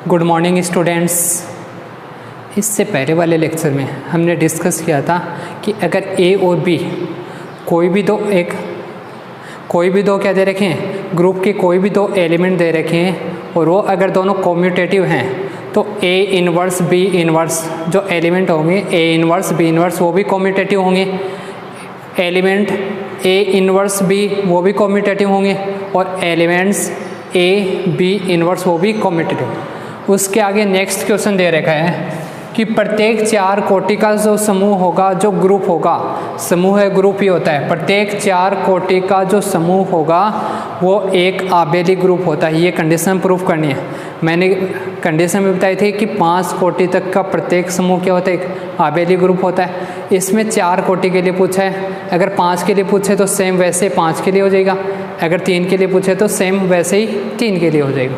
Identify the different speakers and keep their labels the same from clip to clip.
Speaker 1: Good morning students. इससे पहले वाले लेक्चर में हमने डिस्कस किया था कि अगर ए और बी कोई भी दो क्या दे रखे हैं, ग्रुप के कोई भी दो एलिमेंट दे रखे हैं और वो अगर दोनों कॉम्यूटेटिव हैं तो ए इनवर्स बी इनवर्स जो एलिमेंट होंगे ए इनवर्स बी इनवर्स वो भी कॉम्यूटेटिव होंगे, एलिमेंट ए इनवर्स बी वो भी कॉम्यूटेटिव होंगे और एलिमेंट्स ए बी इनवर्स वो भी कॉम्यूटेटिव। उसके आगे नेक्स्ट क्वेश्चन दे रखा है कि प्रत्येक चार कोटि का जो समूह होगा, जो ग्रुप होगा, समूह है ग्रुप ही होता है, प्रत्येक चार कोटि का जो समूह होगा वो एक आबेली ग्रुप होता है। ये कंडीशन प्रूफ करनी है। मैंने कंडीशन में बताई थी कि 5 कोटि तक का प्रत्येक समूह क्या होता है, एक आबेली ग्रुप होता है। इसमें 4 कोटि के लिए पूछा है, अगर 5 के लिए पूछे तो सेम वैसे 5 के लिए हो जाएगा, अगर 3 के लिए पूछे तो सेम वैसे ही 3 के लिए हो जाएगा।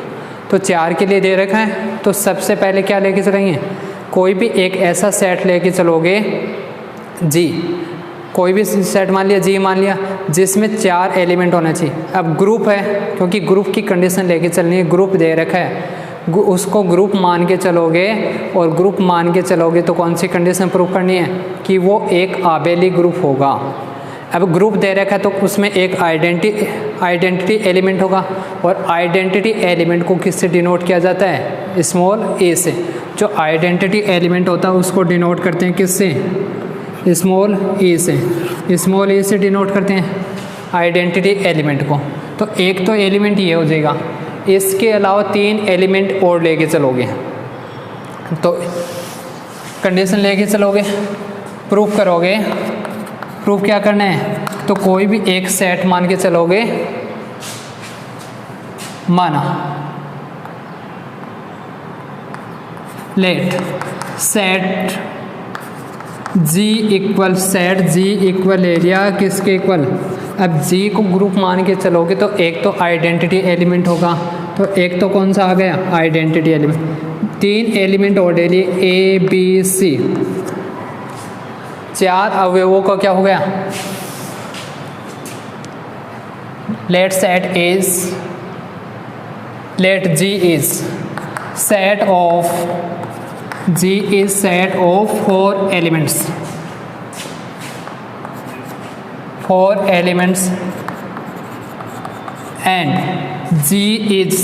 Speaker 1: तो 4 के लिए दे रखा है, तो सबसे पहले क्या लेके चलेंगे, कोई भी एक ऐसा सेट लेके चलोगे जी, कोई भी सेट मान लिया जी मान लिया जिसमें 4 एलिमेंट होना चाहिए। अब ग्रुप है, क्योंकि ग्रुप की कंडीशन लेके चलनी है, ग्रुप दे रखा है, उसको ग्रुप मान के चलोगे और ग्रुप मान के चलोगे तो कौन सी कंडीशन प्रूफ करनी है कि वो एक आबेली ग्रुप होगा। अब ग्रुप दे रखा है तो उसमें एक आइडेंटिटी एलिमेंट होगा और आइडेंटिटी एलिमेंट को किससे डिनोट किया जाता है, स्मॉल ए से। जो आइडेंटिटी एलिमेंट होता है उसको डिनोट करते हैं किससे, स्मॉल ए से। स्मॉल ए से डिनोट करते हैं आइडेंटिटी एलिमेंट को। तो एक तो एलिमेंट ये हो जाएगा, इसके अलावा 3 एलिमेंट और लेके चलोगे तो कंडीशन लेके चलोगे, प्रूफ करोगे। प्रूफ क्या करना है, तो कोई भी एक सेट मान के चलोगे, माना लेट सेट जी इक्वल सेट जी इक्वल एरिया किसके इक्वल। अब जी को ग्रुप मान के चलोगे तो एक तो आइडेंटिटी एलिमेंट होगा, तो एक तो कौन सा आ गया, आइडेंटिटी एलिमेंट। 3 एलिमेंट और ले लिए ए बी सी, 4 अवयवों का क्या हो गया, let set is let G is set of G is set of 4 elements, 4 elements and G is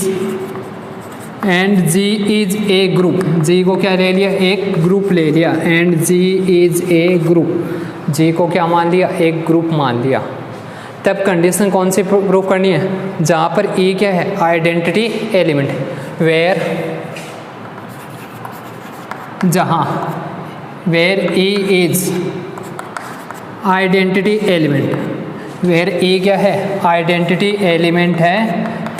Speaker 1: a group। G को क्या ले लिया, एक ग्रुप ले लिया, and G is a group। G को क्या मान लिया, एक ग्रुप मान लिया। तब कंडीशन कौन सी प्रूफ करनी है, जहाँ पर E क्या है, identity element, where E is identity element, where E क्या है, आइडेंटिटी एलिमेंट है,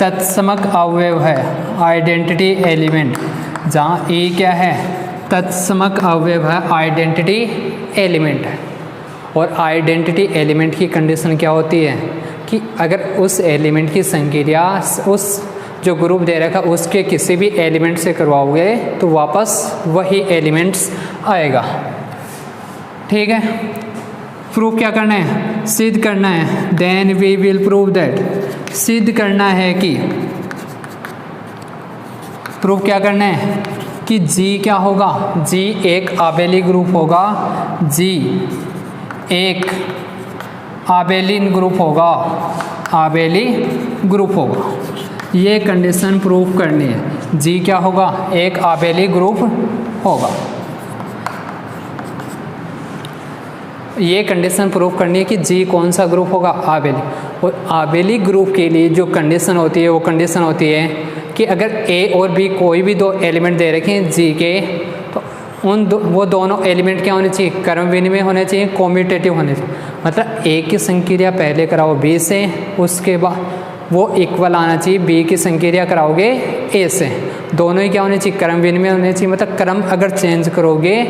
Speaker 1: तत्समक अवयव है, आइडेंटिटी एलिमेंट। जहाँ E क्या है, तत्समक अवयव है, आइडेंटिटी एलिमेंट है। और आइडेंटिटी एलिमेंट की कंडीशन क्या होती है कि अगर उस एलिमेंट की संक्रिया उस जो ग्रुप दे रखा उसके किसी भी एलिमेंट से करवाओगे तो वापस वही एलिमेंट्स आएगा। ठीक है, प्रूफ क्या करना है, सिद्ध करना है। Then we will prove that, सिद्ध करना है कि, प्रूफ क्या करना है कि जी क्या होगा, जी एक आबेली ग्रुप होगा, जी एक आबेलिन ग्रुप होगा, आबेली ग्रुप होगा। ये कंडीशन प्रूफ करनी है, जी क्या होगा, एक आबेली ग्रुप होगा। ये कंडीशन प्रूफ करनी है कि जी कौन सा ग्रुप होगा, आबेली। और आबेली ग्रुप के लिए जो कंडीशन होती है वो कंडीशन होती है कि अगर ए और बी कोई भी 2 एलिमेंट दे रखे हैं जी के, तो वो दोनों एलिमेंट क्या होने चाहिए, क्रम विनिमय होने चाहिए, कॉम्यूटेटिव होने चाहिए। मतलब ए की संक्रिया पहले कराओ बी से, उसके बाद वो इक्वल आना चाहिए, बी की संक्रिया कराओगे ए से, दोनों ही क्या होने चाहिए, क्रम विनिमय होने चाहिए। मतलब क्रम अगर चेंज करोगे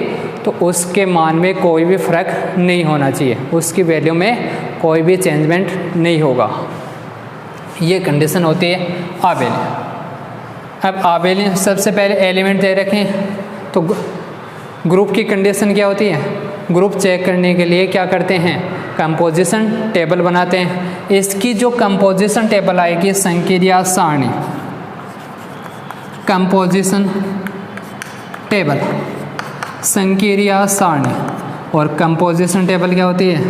Speaker 1: तो उसके मान में कोई भी फर्क नहीं होना चाहिए, उसकी वैल्यू में कोई भी चेंजमेंट नहीं होगा। ये कंडीशन होती है आबेली। अब आबेली सबसे पहले एलिमेंट दे रखें तो ग्रुप की कंडीशन क्या होती है, ग्रुप चेक करने के लिए क्या करते हैं, कंपोजिशन टेबल बनाते हैं। इसकी जो कंपोजिशन टेबल आएगी संक्रिया सारणी, कंपोजिशन टेबल, संकीर्ण सारणी। और कंपोजिशन टेबल क्या होती है,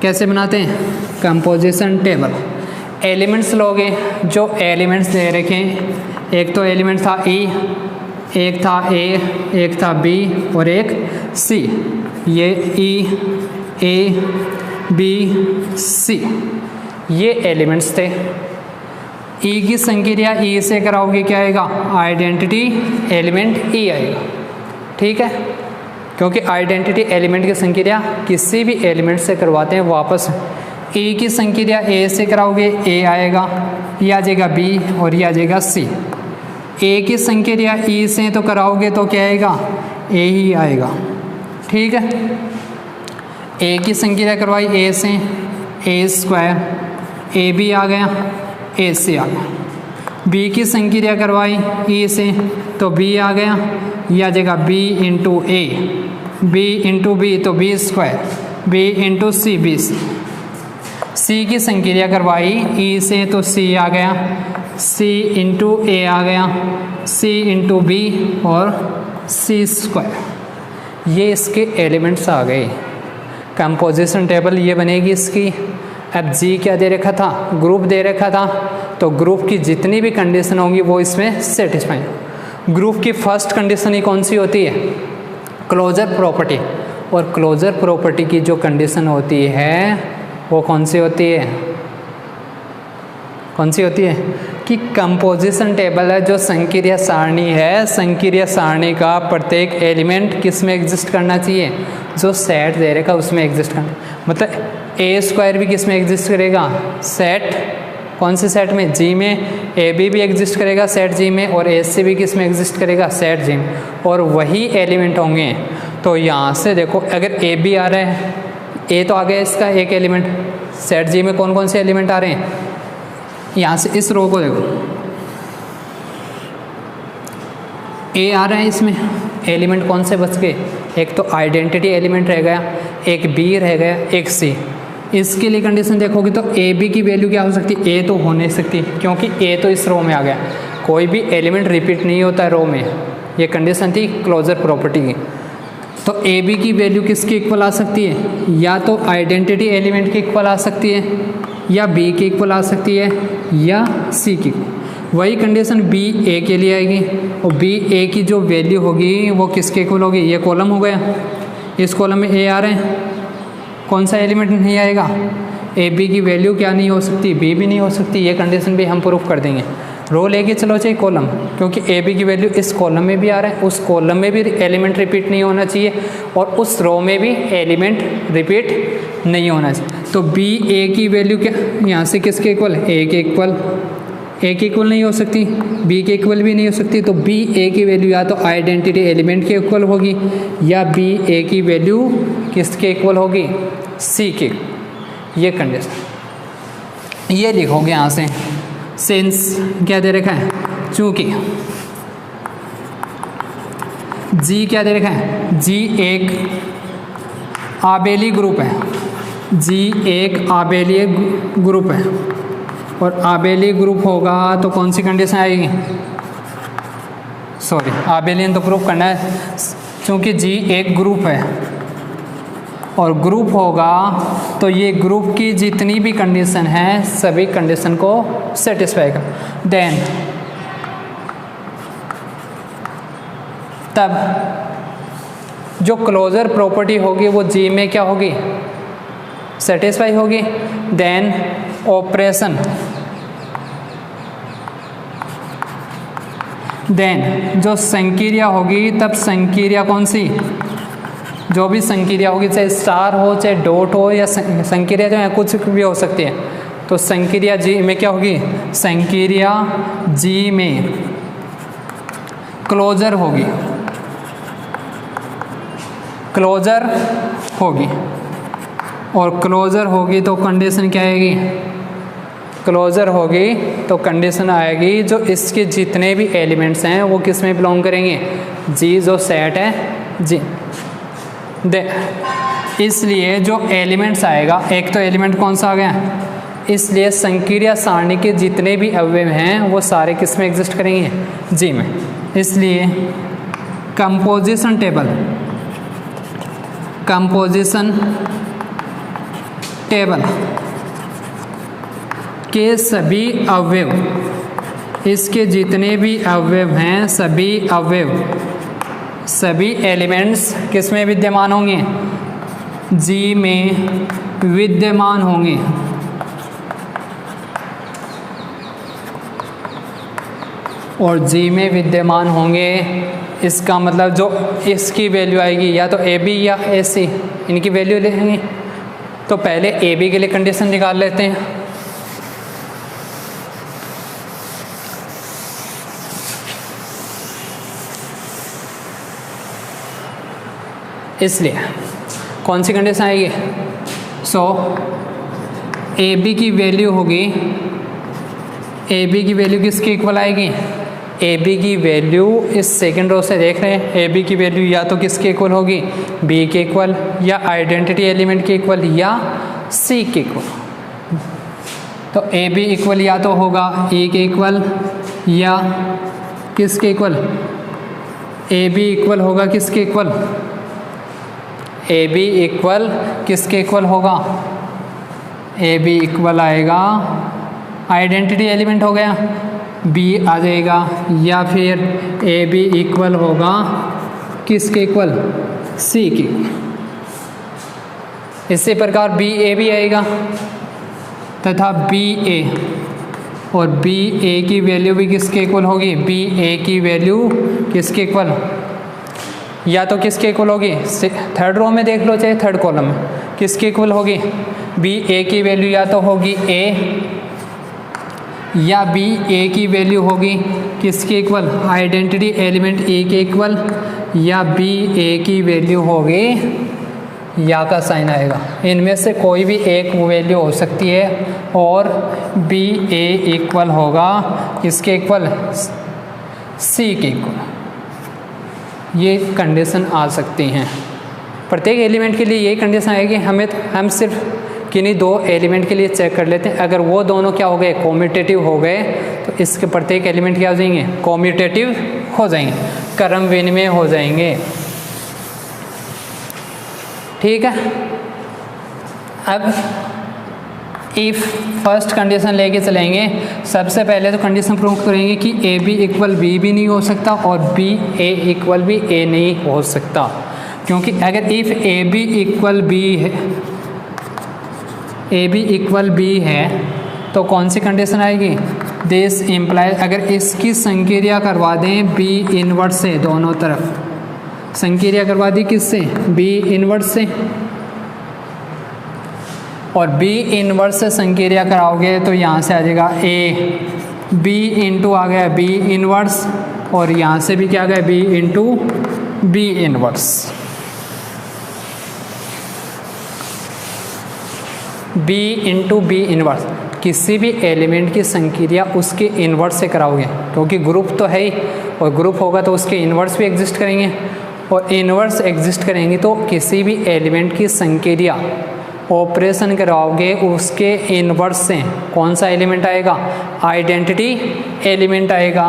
Speaker 1: कैसे बनाते हैं कंपोजिशन टेबल। एलिमेंट्स लोगे, जो एलिमेंट्स दे रखे हैं, एक तो एलिमेंट था ई, एक था ए, एक था बी और एक सी। ये ई, ए, बी, सी ये एलिमेंट्स थे। ई की संक्रिया ई से कराओगे क्या आएगा, आइडेंटिटी एलिमेंट ई आएगा, ठीक है, क्योंकि आइडेंटिटी एलिमेंट की संक्रिया किसी भी एलिमेंट से करवाते हैं वापस। ई की संक्रिया ए से कराओगे ए आएगा, ये आ जाएगा बी और ये आ जाएगा सी। ए की संक्रिया ई से तो कराओगे तो क्या आएगा, ए ही आएगा, ठीक है। ए की संक्रिया करवाई ए से, ए स्क्वायर, ए बी आ गया, ए सी आ गया। बी की संक्रिया करवाई ई से तो बी आ गया, यह आ जाएगा b into a, b into b तो b square, b into c b c. C की संक्रिया करवाई ई से तो सी आ गया, सी इंटू ए आ गया, सी इंटू बी और सी स्क्वायर। ये इसके एलिमेंट्स आ गए। कंपोजिशन टेबल ये बनेगी इसकी। अब जी क्या दे रखा था, ग्रुप दे रखा था, तो ग्रुप की जितनी भी कंडीशन होंगी वो इसमें सेटिस्फाई। ग्रुप की फर्स्ट कंडीशन ही कौन सी होती है, क्लोजर प्रॉपर्टी। और क्लोजर प्रॉपर्टी की जो कंडीशन होती है वो कौन सी होती है, कौन सी होती है कि कंपोजिशन टेबल है जो संकीर्ण सारणी है, संकीर्ण सारणी का प्रत्येक एलिमेंट किस में एग्जिस्ट करना चाहिए, जो सेट दे रखा उसमें एग्जिस्ट करना। मतलब ए स्क्वायर भी किस में एग्जिस्ट करेगा, सेट, कौन से सेट में, जी में। ए बी भी एग्जिस्ट करेगा सेट जी में, और ए सी भी किस में एग्जिस्ट करेगा, सेट जी में। और वही एलिमेंट होंगे। तो यहाँ से देखो, अगर ए बी आ रहा है, ए तो आ गया इसका एक एलिमेंट, सेट जी में कौन कौन से एलिमेंट आ रहे हैं, यहाँ से इस रो को देखो, ए आ रहा है, इसमें एलिमेंट कौन से बच गए, एक तो आइडेंटिटी एलिमेंट रह गया, एक बी रह गया, एक सी। इसके लिए कंडीशन देखोगे तो ए बी की वैल्यू क्या हो सकती है, ए तो हो नहीं सकती, क्योंकि ए तो इस रो में आ गया। कोई भी एलिमेंट रिपीट नहीं होता रो में, ये कंडीशन थी क्लोजर प्रॉपर्टी की। तो ए बी की वैल्यू किसके इक्वल आ सकती है, या तो आइडेंटिटी एलिमेंट के इक्वल आ सकती है, या बी के इक्वल आ सकती है, या सी की। वही कंडीशन बी ए के लिए आएगी, और बी ए की जो वैल्यू होगी वो किसके इक्वल होगी, ये कॉलम हो गया, इस कॉलम में ए आ रहे हैं, कौन सा एलिमेंट नहीं आएगा, ए बी की वैल्यू क्या नहीं हो सकती, बी भी नहीं हो सकती। ये कंडीशन भी हम प्रूफ कर देंगे। रो लेके चलो चाहिए कॉलम, क्योंकि ए बी की वैल्यू इस कॉलम में भी आ रहा है, उस कॉलम में भी एलिमेंट रिपीट नहीं होना चाहिए, और उस रो में भी एलिमेंट रिपीट नहीं होना चाहिए। तो बी ए की वैल्यू क्या, यहाँ से किसके इक्वल, ए के इक्वल, ए के इक्वल नहीं हो सकती, बी के इक्वल भी नहीं हो सकती। तो बी ए की वैल्यू या तो आइडेंटिटी एलिमेंट के इक्वल होगी, या बी ए की वैल्यू किसके इक्वल होगी, सी के। ये कंडीशन ये लिखोगे यहाँ से, सिंस क्या दे रखा है, चूंकि जी क्या दे रखा है, जी एक आबेली ग्रुप है, जी एक आबेली ग्रुप है, और आबेली ग्रुप होगा तो कौन सी कंडीशन आएगी, सॉरी आबेलियन तो प्रूफ करना है, क्योंकि जी एक ग्रुप है और ग्रुप होगा तो ये ग्रुप की जितनी भी कंडीशन है सभी कंडीशन को सेटिस्फाई कर। देन तब जो क्लोजर प्रॉपर्टी होगी वो जी में क्या होगी, सेटिस्फाई होगी। देन ऑपरेशन, देन जो संक्रिया होगी तब संक्रिया कौन सी, जो भी संक्रिया होगी चाहे स्टार हो चाहे डॉट हो या संक्रिया जो है कुछ भी हो सकती है, तो संक्रिया जी में क्या होगी, संक्रिया जी में क्लोजर होगी, क्लोजर होगी। और क्लोजर होगी तो कंडीशन क्या आएगी, क्लोजर होगी तो कंडीशन आएगी जो इसके जितने भी एलिमेंट्स हैं वो किस में बिलोंग करेंगे, जी जो सेट है जी। इसलिए जो एलिमेंट्स आएगा, एक तो एलिमेंट कौन सा आ गया, इसलिए संकीर्ण सारणी के जितने भी अवयव हैं वो सारे किस में एग्जिस्ट करेंगे, जी में। इसलिए कंपोजिशन टेबल के सभी अवयव, इसके जितने भी अवयव हैं सभी एलिमेंट्स किस में विद्यमान होंगे, जी में विद्यमान होंगे। और जी में विद्यमान होंगे, इसका मतलब जो इसकी वैल्यू आएगी या तो ए बी या ए सी, इनकी वैल्यू लेंगे। तो पहले ए बी के लिए कंडीशन निकाल लेते हैं। इसलिए कौन सी कंडीशन आएगी, ए बी की वैल्यू होगी, ए बी की वैल्यू किसके इक्वल आएगी, ए बी की वैल्यू इस सेकंड रो से देख रहे हैं, ए बी की वैल्यू या तो किसके इक्वल होगी, बी के इक्वल, या आइडेंटिटी एलिमेंट के इक्वल, या सी के इक्वल। तो ए बी इक्वल या तो होगा ए के इक्वल या किसके इक्वल, ए बी इक्वल होगा किसके इक्वल, ए बी इक्वल किसके इक्वल होगा, ए बी इक्वल आएगा, आइडेंटिटी एलिमेंट हो गया, बी आ जाएगा, या फिर ए बी इक्वल होगा किसके इक्वल, सी के। इसी प्रकार बी ए भी आएगा तथा बी ए, और बी ए की वैल्यू भी किसके इक्वल होगी, बी ए की वैल्यू किसके इक्वल, या तो किसके इक्वल होगी, थर्ड रो में देख लो चाहे थर्ड कॉलम में, किसके इक्वल होगी, बी ए की वैल्यू या तो होगी ए, या बी ए की वैल्यू होगी किसके इक्वल, आइडेंटिटी एलिमेंट ए के इक्वल, या बी ए की वैल्यू होगी, या का साइन आएगा, इनमें से कोई भी एक वैल्यू हो सकती है, और बी ए इक्वल होगा किसके इक्वल, सी के इक्वल। ये कंडीशन आ सकती हैं प्रत्येक एलिमेंट के लिए, ये कंडीशन आएगी। हम सिर्फ किन्हीं दो एलिमेंट के लिए चेक कर लेते हैं, अगर वो दोनों क्या हो गए, कॉम्यूटेटिव हो गए, तो इसके प्रत्येक एलिमेंट क्या हो जाएंगे, कॉम्यूटेटिव हो जाएंगे, क्रम विनिमय हो जाएंगे। ठीक है। अब इफ फर्स्ट कंडीशन लेके चलेंगे, सबसे पहले तो कंडीशन प्रूव करेंगे कि ए बी इक्वल बी भी नहीं हो सकता और बी ए इक्वल भी ए नहीं हो सकता, क्योंकि अगर if a b equal b है, ए बी इक्वल बी है, तो कौन सी कंडीशन आएगी, दिस इम्प्लाइज, अगर इसकी संक्रिया करवा दें बी इनवर्स से, दोनों तरफ संक्रिया करवा दी किससे, बी इनवर्स से, और बी इनवर्स से संक्रिया कराओगे तो यहाँ से आ जाएगा ए बी इंटू आ गया बी इनवर्स, और यहाँ से भी क्या आ गया b into b inverse. B into b inverse, किसी भी एलिमेंट की संक्रिया उसके इनवर्स से कराओगे, क्योंकि ग्रुप तो है ही, और ग्रुप होगा तो उसके इनवर्स भी एग्जिस्ट करेंगे, और इनवर्स एग्जिस्ट करेंगे तो किसी भी एलिमेंट की संक्रिया ऑपरेशन कराओगे उसके इनवर्स से कौन सा एलिमेंट आएगा, आइडेंटिटी एलिमेंट आएगा।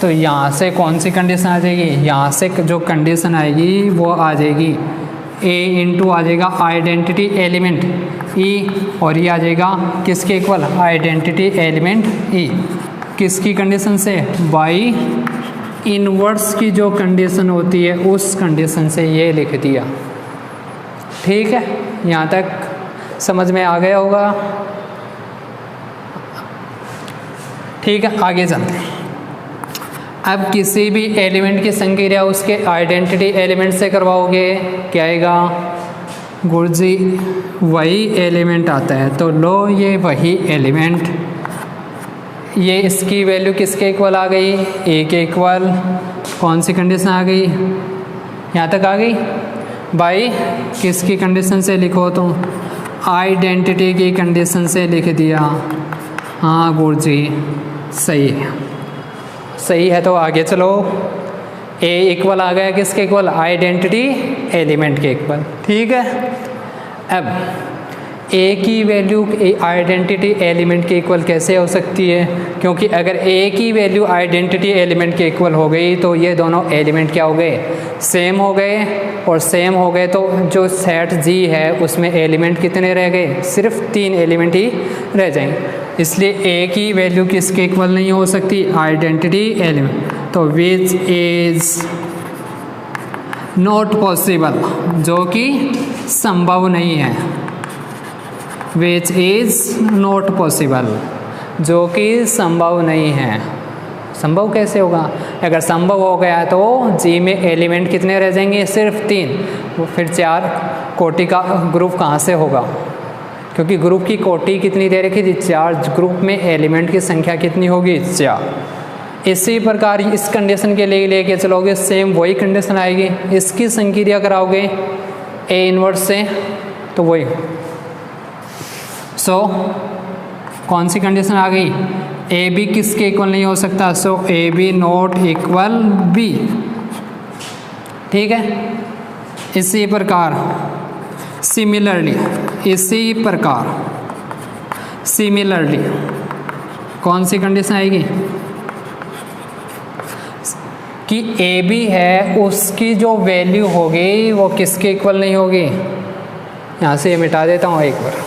Speaker 1: तो यहाँ से कौन सी कंडीशन आ जाएगी, यहाँ से जो कंडीशन आएगी वो आ जाएगी ए इंटू आ जाएगा आइडेंटिटी एलिमेंट ई, और ये आ जाएगा किसके इक्वल, आइडेंटिटी एलिमेंट ई। किसकी कंडीशन से, बाई इनवर्स की जो कंडीशन होती है उस कंडीशन से ये लिख दिया। ठीक है, यहाँ तक समझ में आ गया होगा। ठीक है, आगे चलते हैं। अब किसी भी एलिमेंट की संक्रिया उसके आइडेंटिटी एलिमेंट से करवाओगे, क्या आएगा, गुरुजी वही एलिमेंट आता है, तो लो ये वही एलिमेंट, ये इसकी वैल्यू किसके इक्वल आ गई, ए के इक्वल। कौन सी कंडीशन आ गई, यहाँ तक आ गई, बाई किसकी कंडीशन से लिखो, तो आइडेंटिटी की कंडीशन से लिख दिया। हाँ गुरुजी सही है, सही है। तो आगे चलो, ए इक्वल आ गया किसके इक्वल, आइडेंटिटी एलिमेंट के इक्वल। ठीक है, अब ए की वैल्यू आइडेंटिटी एलिमेंट के इक्वल कैसे हो सकती है, क्योंकि अगर ए की वैल्यू आइडेंटिटी एलिमेंट के इक्वल हो गई तो ये दोनों एलिमेंट क्या हो गए, सेम हो गए, और सेम हो गए तो जो सेट जी है उसमें एलिमेंट कितने रह गए, सिर्फ 3 एलिमेंट ही रह जाएंगे। इसलिए ए की वैल्यू किसके इक्वल नहीं हो सकती, आइडेंटिटी एलिमेंट, तो विच इज नॉट पॉसिबल, जो कि संभव नहीं है, विच इज़ नॉट पॉसिबल, जो कि संभव नहीं है। संभव कैसे होगा, अगर संभव हो गया तो जी में एलिमेंट कितने रह जाएंगे, सिर्फ 3, वो फिर 4 कोटि का ग्रुप कहाँ से होगा, क्योंकि ग्रुप की कोटि कितनी दे रखी थी, 4, ग्रुप में एलिमेंट की संख्या कितनी होगी, 4। इसी प्रकार इस कंडीशन के लिए लेके चलोगे, सेम वही कंडीशन आएगी, इसकी संक्रिया कराओगे ए इनवर्स से तो वही। सो कौन सी कंडीशन आ गई, ए बी किसके इक्वल नहीं हो सकता, so a b not equal b, ठीक है। इसी प्रकार सिमिलरली, इसी प्रकार सिमिलरली कौन सी कंडीशन आएगी कि ए बी है उसकी जो वैल्यू होगी वो किसके इक्वल नहीं होगी, यहाँ से ये मिटा देता हूँ एक बार।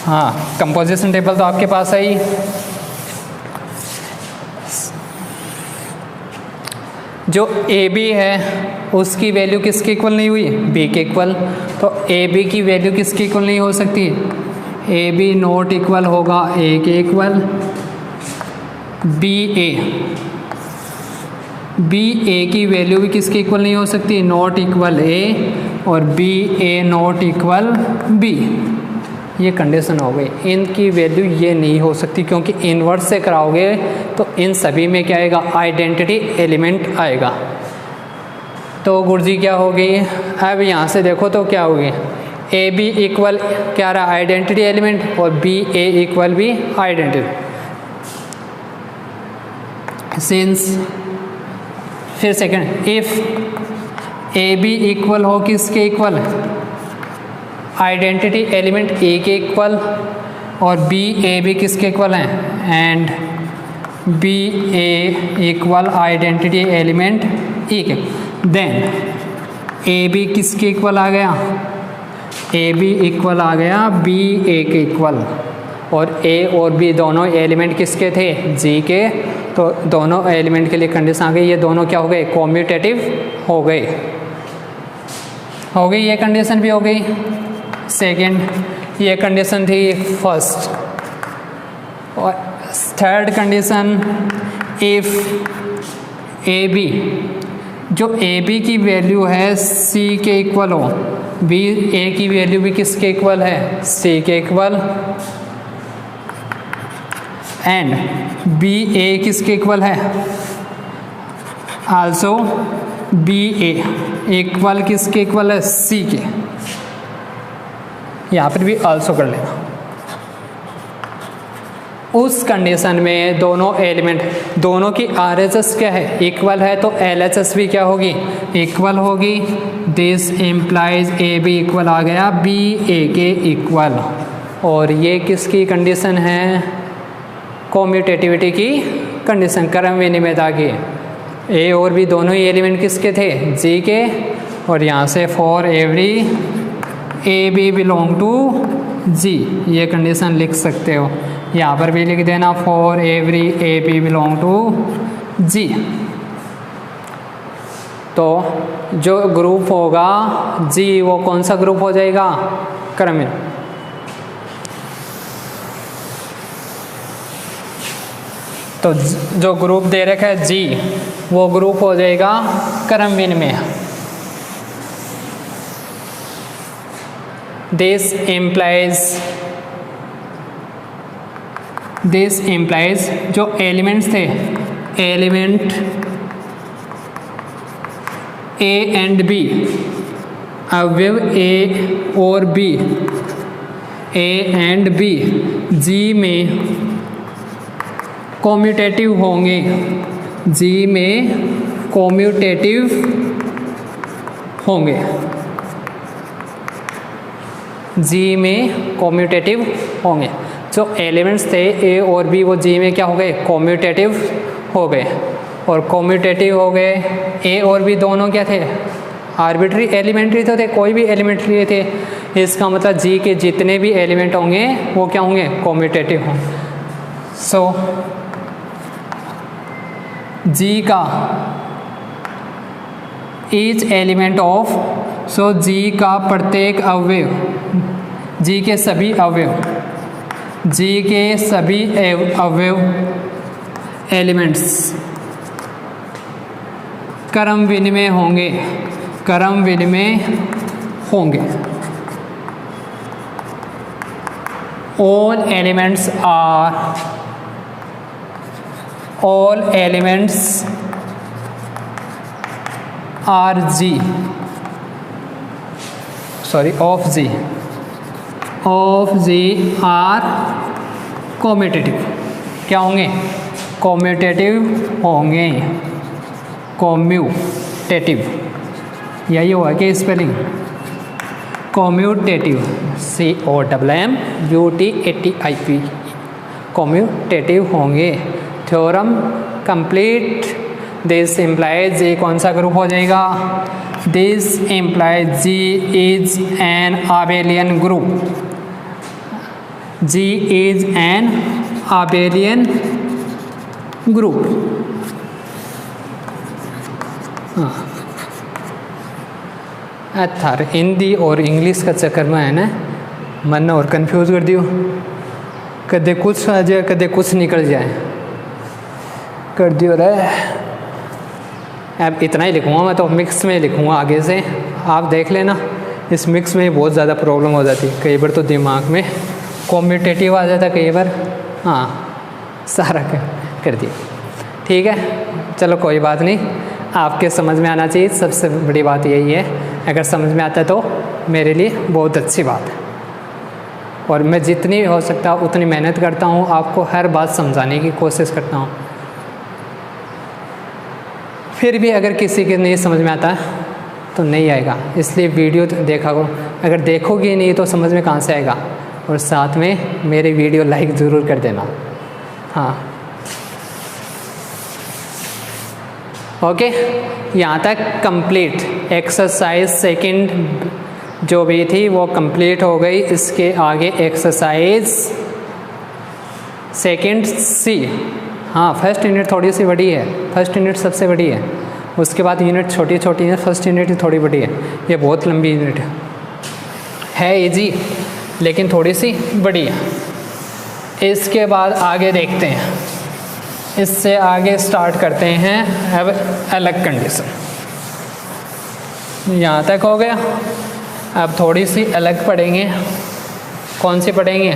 Speaker 1: हाँ, कंपोजिशन टेबल तो आपके पास है ही, जो ए बी है उसकी वैल्यू किसके इक्वल नहीं हुई, बी के इक्वल, तो ए बी की वैल्यू किसके इक्वल नहीं हो सकती, ए बी नॉट इक्वल होगा ए के इक्वल, बी ए की वैल्यू भी किसके इक्वल नहीं हो सकती, नॉट इक्वल ए, और b a not equal b, ये कंडीशन हो गई। इनकी वैल्यू ये नहीं हो सकती, क्योंकि इन्वर्स से कराओगे तो इन सभी में क्या आएगा, आइडेंटिटी एलिमेंट आएगा। तो गुरुजी क्या होगी, अब यहाँ से देखो तो क्या होगी, ए बी इक्वल क्या रहा, आइडेंटिटी एलिमेंट, और बी ए इक्वल भी आइडेंटिटी, सिंस, फिर second, if a b equal हो किसके इक्वल, आइडेंटिटी एलिमेंट ए के इक्वल, और बी ए बी किसके इक्वल हैं, and b a equal identity element e के, देन ए बी किसके इक्वल आ गया, ए बी इक्वल आ गया बी ए के इक्वल, और ए और बी दोनों एलिमेंट किसके थे, जी के, तो दोनों एलिमेंट के लिए कंडीशन आ गई, ये दोनों क्या हो गए, कॉम्यूटेटिव हो गई, ये कंडीशन भी हो गई। सेकंड, ये कंडीशन थी फर्स्ट, और third condition, if a b, जो ए बी की वैल्यू है सी के इक्वल हो, बी ए की वैल्यू भी किसके इक्वल है, सी के इक्वल, एंड बी ए किसके इक्वल है, आल्सो बी ए इक्वल किसके इक्वल है, सी के, यहाँ पर भी आल्सो कर लेना। उस कंडीशन में दोनों एलिमेंट, दोनों की RHS क्या है, इक्वल है, तो LHS भी क्या होगी, इक्वल होगी। This implies a b equal आ गया बी ए के इक्वल, और ये किसकी कंडीशन है, कॉम्यूटेटिविटी की कंडीशन, क्रम विनिमयता की। ए और बी दोनों ही एलिमेंट किसके थे, जी के, और यहाँ से for every a b belong to g, ये कंडीशन लिख सकते हो। यहाँ पर भी लिख देना for every a b belong to G. तो जो ग्रुप होगा जी, वो कौन सा ग्रुप हो जाएगा, क्रमिक। तो जो ग्रुप दे रखा है जी, वो ग्रुप हो जाएगा क्रम विनिमय। दिस इम्प्लाइज जो एलिमेंट्स थे, एलिमेंट ए एंड बी, अवयव ए और बी, ए एंड बी जी में कॉम्यूटेटिव होंगे, जी में कॉम्यूटेटिव होंगे। जी में कॉम्यूटेटिव होंगे। जो एलिमेंट्स थे ए और बी वो जी में क्या हो गए, कॉम्यूटेटिव हो गए। और कॉम्यूटेटिव हो गए, ए और बी दोनों क्या थे, आर्बिट्री एलिमेंट्री तो थे, कोई भी एलिमेंट्री थे। इसका मतलब जी के जितने भी एलिमेंट होंगे वो क्या होंगे, कॉम्यूटेटिव होंगे। सो जी का ईच एलिमेंट ऑफ, सो जी का प्रत्येक अवयव, जी के सभी अवयव, जी के सभी अवयव एलिमेंट्स क्रम विनिमय होंगे, क्रम विनिमय होंगे। All elements are G, sorry, of G are commutative। क्या होंगे, कॉम्यूटेटिव होंगे, कॉम्यूटेटिव, यही हुआ कि स्पेलिंग कॉम्यूटेटिव, COMMUTATIV, कॉम्यूटेटिव होंगे। Theorem complete. This implies G कौन सा ग्रुप हो जाएगा, this implies G is an abelian group, G is an abelian group. थार हिंदी और इंग्लिश का चक्कर में है ना, मन और कंफ्यूज कर दियो, कदे कुछ आ जाए कदे कुछ निकल जाए, कर दियो रे। अब इतना ही लिखूँगा मैं, तो मिक्स में लिखूँगा आगे से, आप देख लेना। इस मिक्स में बहुत ज़्यादा प्रॉब्लम हो जाती, कई बार तो दिमाग में कॉम्यूटेटिव आ जाता, कई बार हाँ सारा कर दिया। ठीक है, चलो कोई बात नहीं, आपके समझ में आना चाहिए, सबसे बड़ी बात यही है। अगर समझ में आता है तो मेरे लिए बहुत अच्छी बात है, और मैं जितनी हो सकता उतनी मेहनत करता हूँ, आपको हर बात समझाने की कोशिश करता हूँ। फिर भी अगर किसी के नहीं समझ में आता तो नहीं आएगा, इसलिए वीडियो देखा करो। अगर देखोगे नहीं तो समझ में कहाँ से आएगा। और साथ में मेरे वीडियो लाइक ज़रूर कर देना। हाँ ओके, यहाँ तक कंप्लीट। एक्सरसाइज सेकंड जो भी थी वो कंप्लीट हो गई। इसके आगे एक्सरसाइज सेकंड सी। हाँ, फर्स्ट यूनिट थोड़ी सी बड़ी है, फर्स्ट यूनिट सबसे बड़ी है, उसके बाद यूनिट छोटी छोटी है, फर्स्ट यूनिट ही थोड़ी बड़ी है। ये बहुत लंबी यूनिट है इजी, लेकिन थोड़ी सी बड़ी है। इसके बाद आगे देखते हैं, इससे आगे स्टार्ट करते हैं अब अलग कंडीशन। यहाँ तक हो गया। अब थोड़ी सी अलग पढ़ेंगे। कौन सी पढ़ेंगे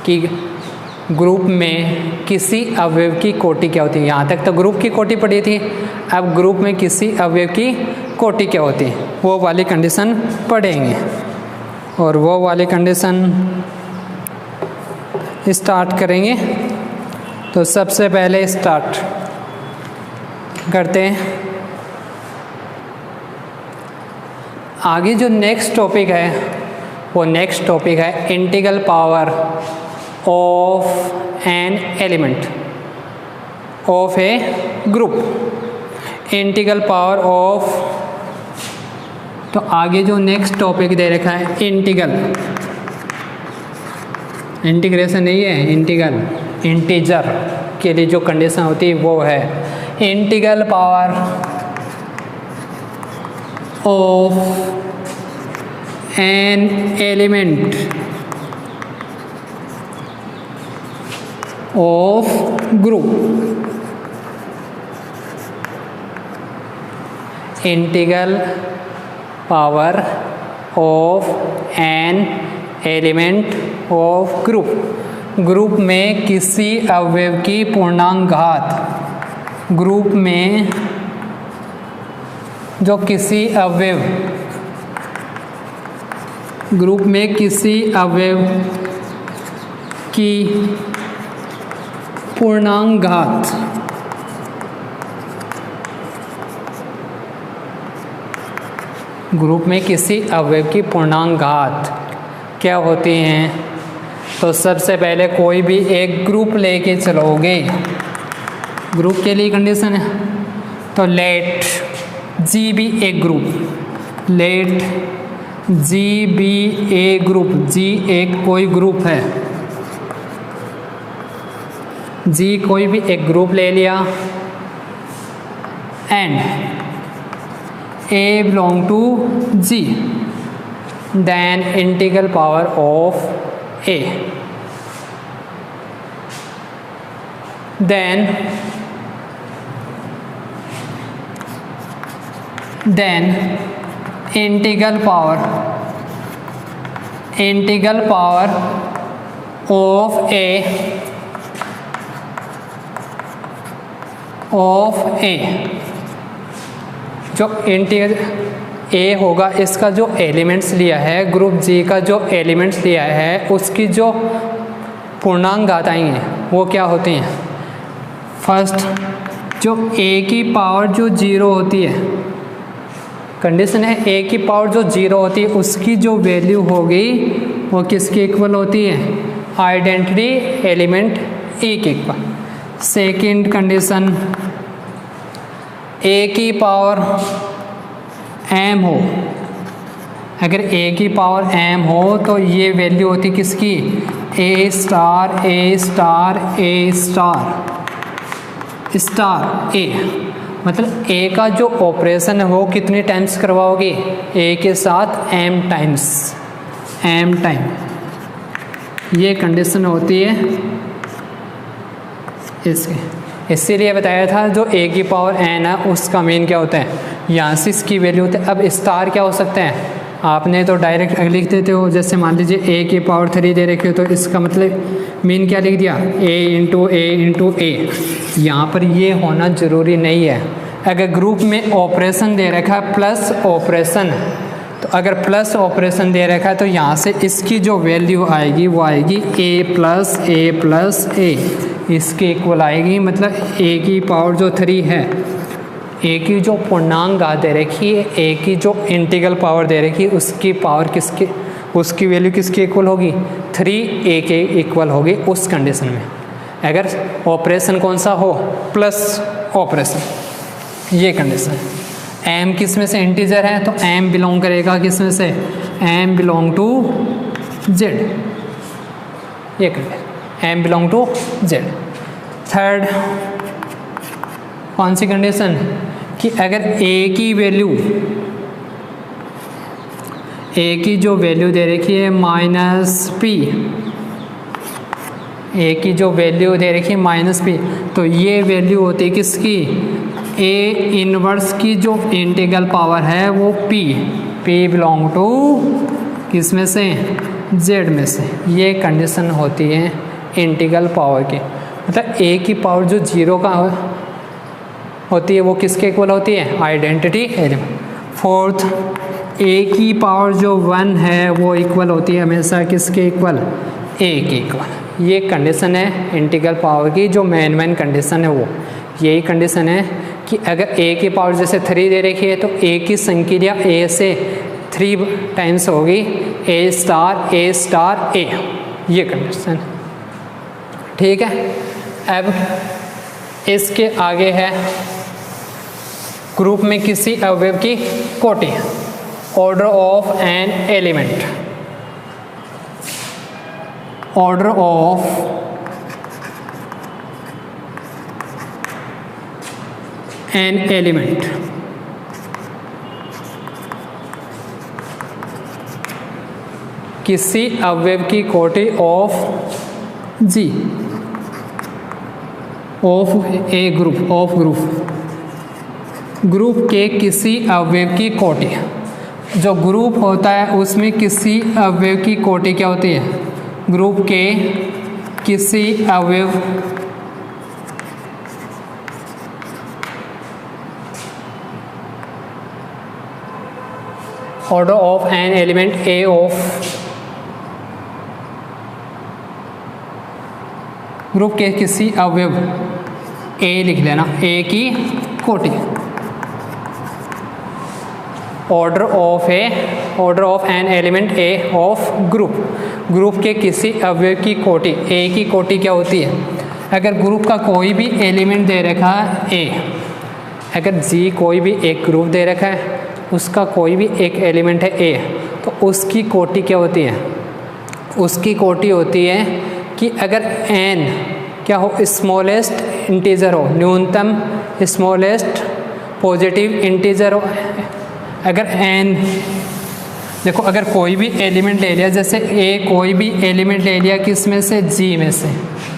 Speaker 1: कि ग्रुप में किसी अवयव की कोटि क्या होती है। यहाँ तक तो ग्रुप की कोटि पढ़ी थी, अब ग्रुप में किसी अवयव की कोटि क्या होती है वो वाली कंडीशन पढ़ेंगे। और वो वाली कंडीशन स्टार्ट करेंगे। तो सबसे पहले स्टार्ट करते हैं। आगे जो नेक्स्ट टॉपिक है वो नेक्स्ट टॉपिक है integral power of an element of a group. Integral power of, तो आगे जो नेक्स्ट टॉपिक दे रखा है इंटीग्रल, इंटीग्रेशन नहीं है, इंटीग्रल, इंटीजर के लिए जो कंडीशन होती है वो है integral power of an element of group. Integral power of an element of group. Group में किसी अवयव की पूर्णांक घात, ग्रुप में जो किसी अवयव, ग्रुप में किसी अवयव की पूर्णांक घात ग्रुप में किसी अवयव की पूर्णांक घात क्या होती हैं? तो सबसे पहले कोई भी एक ग्रुप लेके चलोगे, ग्रुप के लिए कंडीशन है, तो लेट जी बी ए ग्रुप, लेट जी बी ए ग्रुप, जी एक कोई ग्रुप है, जी कोई भी एक ग्रुप ले लिया, and a belong to G, then integral power of a, then integral power of a जो इंटीग्रल ए होगा, इसका जो एलिमेंट्स लिया है, ग्रुप जी का जो एलिमेंट्स लिया है, उसकी जो पूर्णांक घात आएंगे वो क्या होती हैं? फर्स्ट जो ए की पावर जो जीरो होती है, कंडीशन है ए की पावर जो जीरो होती है उसकी जो वैल्यू होगी वो किसके इक्वल होती है? आइडेंटिटी एलिमेंट ए के इक्वल। सेकंड कंडीशन, ए की पावर एम हो, अगर ए की पावर एम हो तो ये वैल्यू होती किसकी? ए स्टार ए स्टार ए स्टार स्टार ए, मतलब ए का जो ऑपरेशन है वो कितने टाइम्स करवाओगे? ए के साथ एम टाइम्स, एम टाइम, ये कंडीशन होती है इसके। इसीलिए बताया था जो ए की पावर एन है उसका मीन क्या होता है? यहाँ से इसकी वैल्यू होती है। अब स्टार क्या हो सकता है? आपने तो डायरेक्ट लिख देते हो, जैसे मान लीजिए ए की पावर 3 दे रखी हो तो इसका मतलब मीन क्या लिख दिया? ए इंटू ए। यहाँ पर ये होना ज़रूरी नहीं है। अगर ग्रुप में ऑपरेशन दे रखा है प्लस ऑपरेशन, तो अगर प्लस ऑपरेशन दे रखा है तो यहाँ से इसकी जो वैल्यू आएगी वो आएगी ए प्लस ए, इसके इक्वल आएगी। मतलब ए की पावर जो 3 है, ए की जो पूर्णांक घात दे रखी है, ए की जो इंटीग्रल पावर दे रखी है, उसकी पावर किसके, उसकी वैल्यू किसके इक्वल होगी? 3 ए के इक्वल होगी उस कंडीशन में, अगर ऑपरेशन कौन सा हो? प्लस ऑपरेशन, ये कंडीशन। एम किस में से इंटीजर है तो एम बिलोंग करेगा किस में से? एम बिलोंग टू जेड, ये कंडीशन, m belong to Z. Third कौन सी कंडीशन? कि अगर ए की वैल्यू, ए की जो वैल्यू दे रखी है -p, ए की जो वैल्यू दे रखी है -p, तो ये वैल्यू होती है किसकी? ए इनवर्स की जो इंटीग्रल पावर है वो p बिलोंग टू किस में से? z में से। ये कंडीशन होती है इंटीग्रल पावर की। मतलब a की पावर जो 0 का होती है वो किसके इक्वल होती है? Identity element. फोर्थ, a की पावर जो 1 है वो इक्वल होती है हमेशा किसके इक्वल? a के इक्वल। ये कंडीशन है इंटीग्रल पावर की, जो मेन कंडीशन है वो यही कंडीशन है कि अगर a की पावर जैसे 3 दे रखी है तो a की संख्या a से 3 टाइम्स होगी, a स्टार a, ये कंडीशन। ठीक है, अब इसके आगे है ग्रुप में किसी अवयव की कोटि, order of an element, order of an element. किसी अवयव की कोटि of G, of a group, of group के किसी अवयव की कोटि। जो ग्रुप होता है उसमें किसी अवयव की कोटि क्या होती है? ग्रुप के किसी अवयव order of an element A of, group के किसी अवयव ए लिख लेना, ए की कोटि, order of an element A of group के किसी अवयव की कोटि, ए की कोटि क्या होती है? अगर ग्रुप का कोई भी एलिमेंट दे रखा है ए, अगर जी कोई भी एक ग्रुप दे रखा है, उसका कोई भी एक एलिमेंट है ए, तो उसकी कोटि क्या होती है? उसकी कोटि होती है कि अगर एन क्या हो, स्मॉलेस्ट इंटीजर हो, न्यूनतम स्मॉलेस्ट पॉजिटिव इंटीजर हो। अगर एन देखो, अगर कोई भी एलिमेंट ले लिया, जैसे ए कोई भी एलिमेंट ले लिया किस में से? जी में से,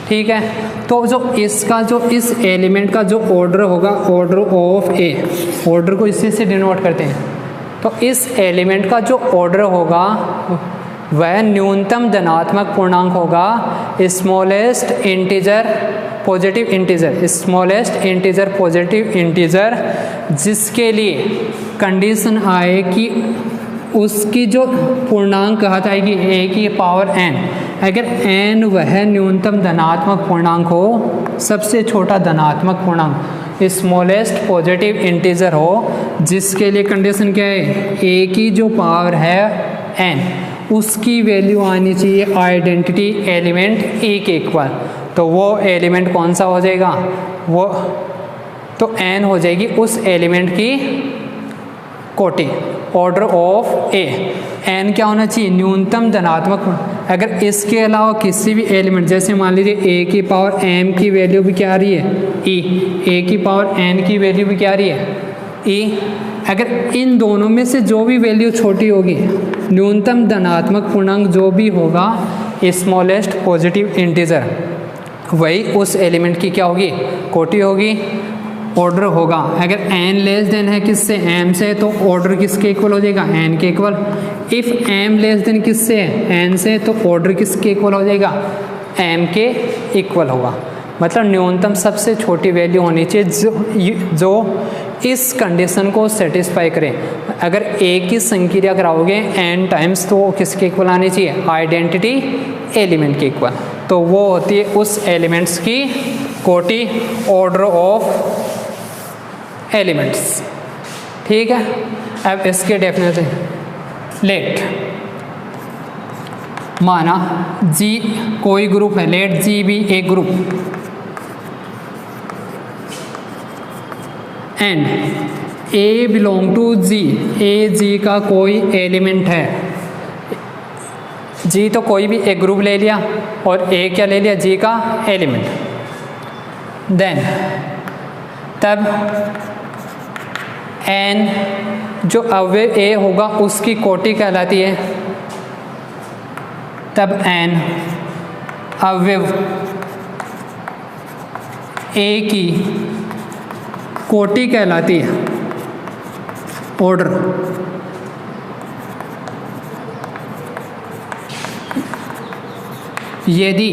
Speaker 1: ठीक है। तो जो इसका जो इस एलिमेंट का जो ऑर्डर होगा, ऑर्डर ऑफ ए, ऑर्डर को इसी से डिनोट करते हैं। तो इस एलिमेंट का जो ऑर्डर होगा वह न्यूनतम धनात्मक पूर्णांक होगा smallest integer positive integer, smallest integer positive integer, जिसके लिए कंडीशन आए कि उसकी जो पूर्णांक कहा जाएगी ए की पावर एन। अगर एन वह न्यूनतम धनात्मक पूर्णांक हो, सबसे छोटा धनात्मक पूर्णांक स्मॉलेस्ट पॉजिटिव इंटीजर हो, जिसके लिए कंडीशन क्या है? ए की जो पावर है एन, उसकी वैल्यू आनी चाहिए आइडेंटिटी एलिमेंट ए के इक्वल। तो वो एलिमेंट कौन सा हो जाएगा? वो तो एन हो जाएगी उस एलिमेंट की कोटि, ऑर्डर ऑफ ए। एन क्या होना चाहिए? न्यूनतम धनात्मक। अगर इसके अलावा किसी भी एलिमेंट, जैसे मान लीजिए ए की पावर एम की वैल्यू भी क्या आ रही है? ई। ए की पावर एन की वैल्यू भी क्या आ रही है? ई। अगर इन दोनों में से जो भी वैल्यू छोटी होगी, न्यूनतम धनात्मक पूर्णांक जो भी होगा स्मॉलेस्ट पॉजिटिव इंटीजर, वही उस एलिमेंट की क्या होगी? कोटि होगी, ऑर्डर होगा। अगर एन लेस देन है किससे? एम से, तो ऑर्डर किसके इक्वल हो जाएगा? एन के equal. If m less than किससे? एन से, तो ऑर्डर किसके इक्वल हो जाएगा? एम के इक्वल होगा। मतलब न्यूनतम सबसे छोटी वैल्यू होनी चाहिए जो इस कंडीशन को सेटिस्फाई करें। अगर ए की संक्रिया कराओगे एन टाइम्स, तो वो किसके इक्वल आनी चाहिए? आइडेंटिटी एलिमेंट के इक्वल। तो वो होती है उस एलिमेंट्स की कोटि, ऑर्डर ऑफ एलिमेंट्स, ठीक है। अब इसके डेफिनेशन, लेट माना जी कोई ग्रुप है, लेट जी भी एक group, and a belong to G, a G का कोई एलिमेंट है। जी तो कोई भी एक ग्रुप ले लिया और ए क्या ले लिया? जी का एलिमेंट। देन तब एन जो अवयव ए होगा उसकी कोटि कहलाती है। तब एन अवयव ए की कोटि कहलाती है, ऑर्डर। यदि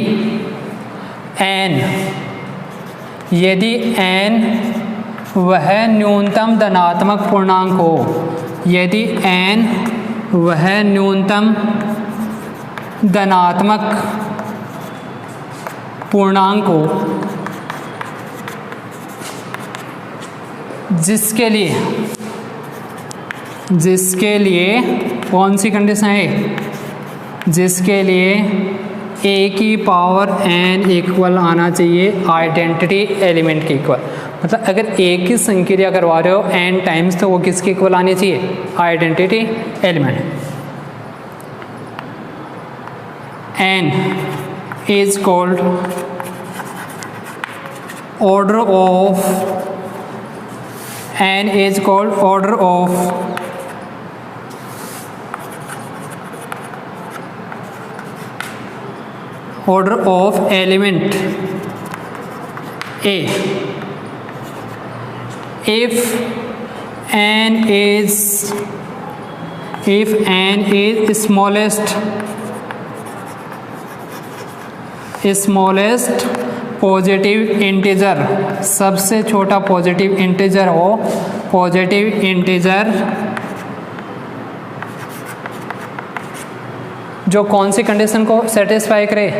Speaker 1: एन वह न्यूनतम धनात्मक पूर्णांक हो, यदि एन वह न्यूनतम धनात्मक पूर्णांक हो जिसके लिए कौन सी कंडीशन है? जिसके लिए ए की पावर एन इक्वल आना चाहिए आइडेंटिटी एलिमेंट के इक्वल। मतलब अगर ए की संक्रिया करवा रहे हो एन टाइम्स, तो वो किसके इक्वल आनी चाहिए? Identity element. N is called order of, n is called order of element a if n is smallest positive integer, सबसे छोटा पॉजिटिव इंटीजर हो, पॉजिटिव इंटीजर जो कौन सी कंडीशन को सेटिस्फाई करे?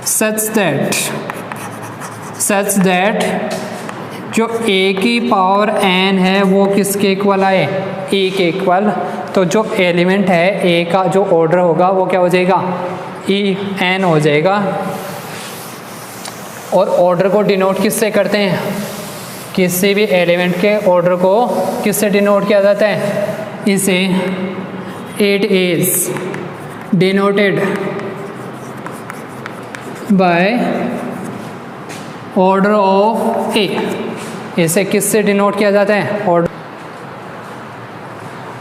Speaker 1: सच दैट जो ए की पावर n है वो किसके इक्वल आए, e के इक्वल। तो जो एलिमेंट है ए का जो ऑर्डर होगा वो क्या हो जाएगा, ई एन हो जाएगा। और ऑर्डर को डिनोट किससे करते हैं, किसी भी एलिमेंट के ऑर्डर को किससे डिनोट किया जाता है, इसे it is denoted by order of a. इसे किससे डिनोट किया जाता है, ऑर्डर।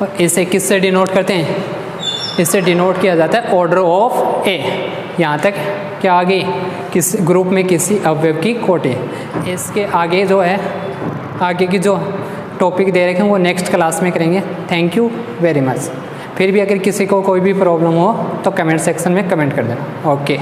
Speaker 1: और इसे किससे डिनोट करते हैं, इसे डिनोट किया जाता है ऑर्डर ऑफ ए। यहाँ तक क्या आगे किस ग्रुप में किसी अवयव की कोटि। इसके आगे जो है, आगे की जो टॉपिक दे रखे हैं वो नेक्स्ट क्लास में करेंगे। Thank you very much. फिर भी अगर किसी को कोई भी प्रॉब्लम हो तो कमेंट सेक्शन में कमेंट कर देना। ओके।